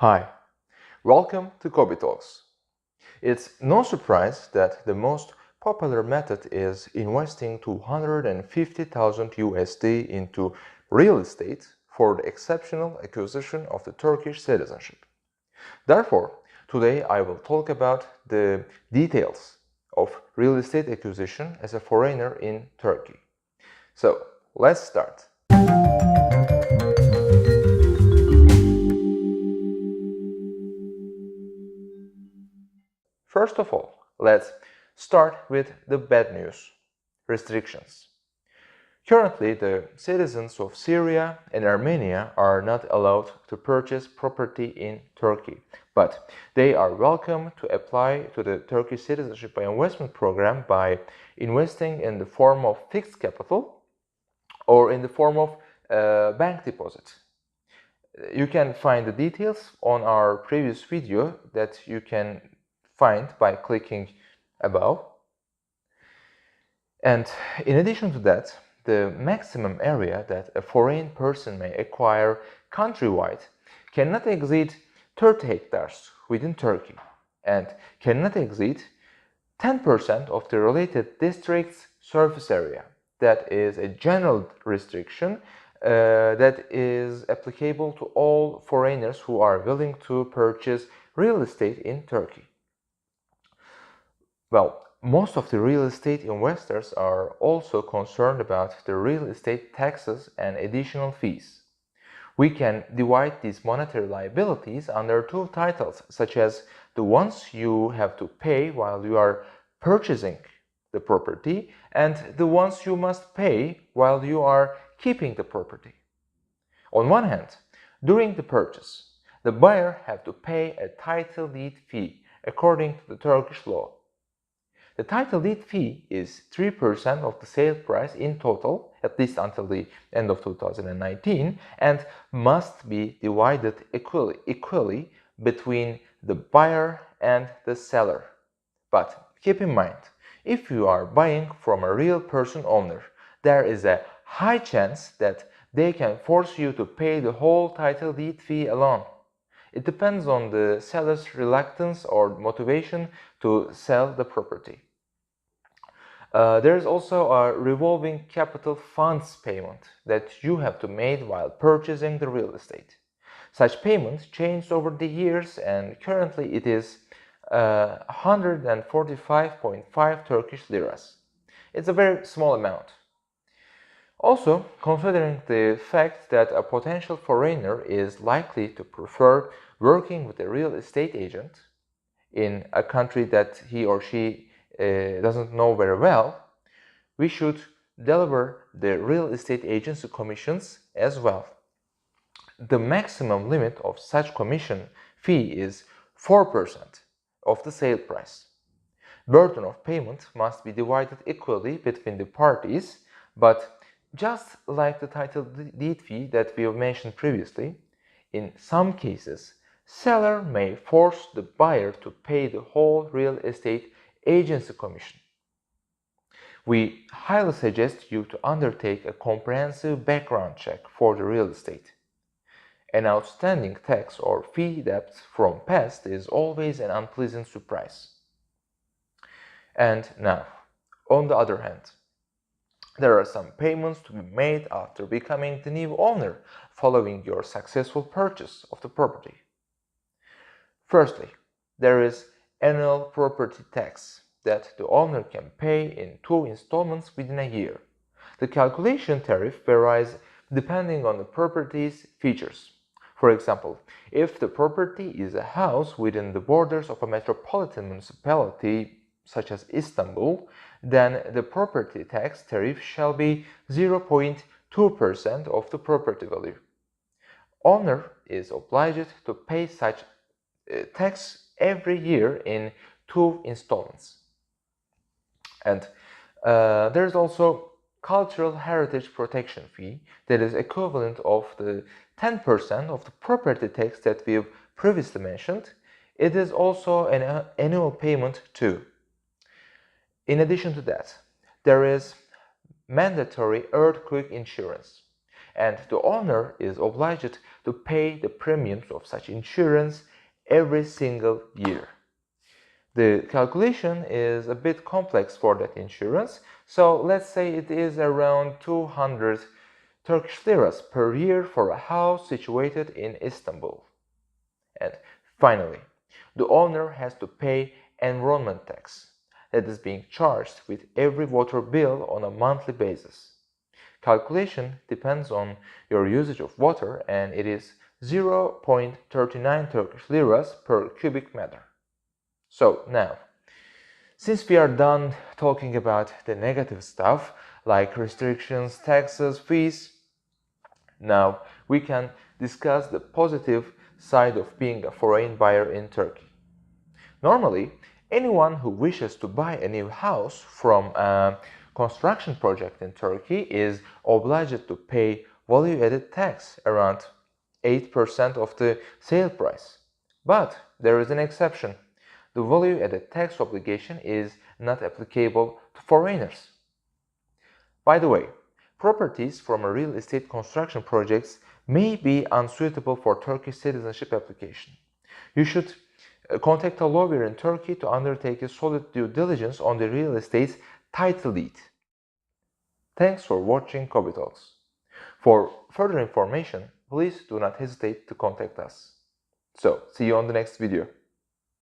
Hi, welcome to KOOBY Talks. It's no surprise that the most popular method is investing 250,000 USD into real estate for the exceptional acquisition of the Turkish citizenship. Therefore, today I will talk about the details of real estate acquisition as a foreigner in Turkey. So, let's start. First of all, let's start with the bad news: restrictions. Currently, the citizens of Syria and Armenia are not allowed to purchase property in Turkey, but they are welcome to apply to the Turkish Citizenship by Investment program by investing in the form of fixed capital or in the form of bank deposit. You can find the details on our previous video that you can find by clicking above. And in addition to that, the maximum area that a foreign person may acquire countrywide cannot exceed 30 hectares within Turkey and cannot exceed 10% of the related district's surface area. That is a general restriction that is applicable to all foreigners who are willing to purchase real estate in Turkey. Well, most of the real estate investors are also concerned about the real estate taxes and additional fees. We can divide these monetary liabilities under two titles, such as the ones you have to pay while you are purchasing the property and the ones you must pay while you are keeping the property. On one hand, during the purchase, the buyer has to pay a title deed fee according to the Turkish law. The title deed fee is 3% of the sale price in total, at least until the end of 2019, and must be divided equally between the buyer and the seller. But keep in mind, if you are buying from a real person owner, there is a high chance that they can force you to pay the whole title deed fee alone. It depends on the seller's reluctance or motivation to sell the property. There is also a revolving capital funds payment that you have to make while purchasing the real estate. Such payments changed over the years and currently it is 145.5 Turkish liras. It's a very small amount. Also, considering the fact that a potential foreigner is likely to prefer working with a real estate agent in a country that he or she doesn't know very well, we should deliver the real estate agency commissions as well. The maximum limit of such commission fee is 4% of the sale price. Burden of payment must be divided equally between the parties, but just like the title deed fee that we have mentioned previously, in some cases, seller may force the buyer to pay the whole real estate agency commission. We highly suggest you to undertake a comprehensive background check for the real estate. An outstanding tax or fee debt from past is always an unpleasant surprise. And now, on the other hand, there are some payments to be made after becoming the new owner following your successful purchase of the property. Firstly, there is annual property tax that the owner can pay in 2 installments within a year. The calculation tariff varies depending on the property's features. For example, if the property is a house within the borders of a metropolitan municipality such as Istanbul, then the property tax tariff shall be 0.2% of the property value. Owner is obliged to pay such tax every year in 2 installments. And there is also cultural heritage protection fee that is equivalent of the 10% of the property tax that we've previously mentioned. It is also an annual payment too. In addition to that, there is mandatory earthquake insurance. and the owner is obliged to pay the premiums of such insurance every single year. The calculation is a bit complex for that insurance, so let's say it is around 200 Turkish liras per year for a house situated in Istanbul. And finally, the owner has to pay enrollment tax that is being charged with every water bill on a monthly basis. Calculation depends on your usage of water and it is 0.39 Turkish liras per cubic meter. So now, since we are done talking about the negative stuff like restrictions, taxes, fees, now we can discuss the positive side of being a foreign buyer in Turkey. Normally, anyone who wishes to buy a new house from a construction project in Turkey is obliged to pay value-added tax around 8% of the sale price. But there is an exception. The value-added tax obligation is not applicable to foreigners. By the way, properties from a real estate construction projects may be unsuitable for Turkish citizenship application. You should contact a lawyer in Turkey to undertake a solid due diligence on the real estate's title deed. Thanks for watching KOOBY Talks. For further information, please do not hesitate to contact us. So, see you on the next video.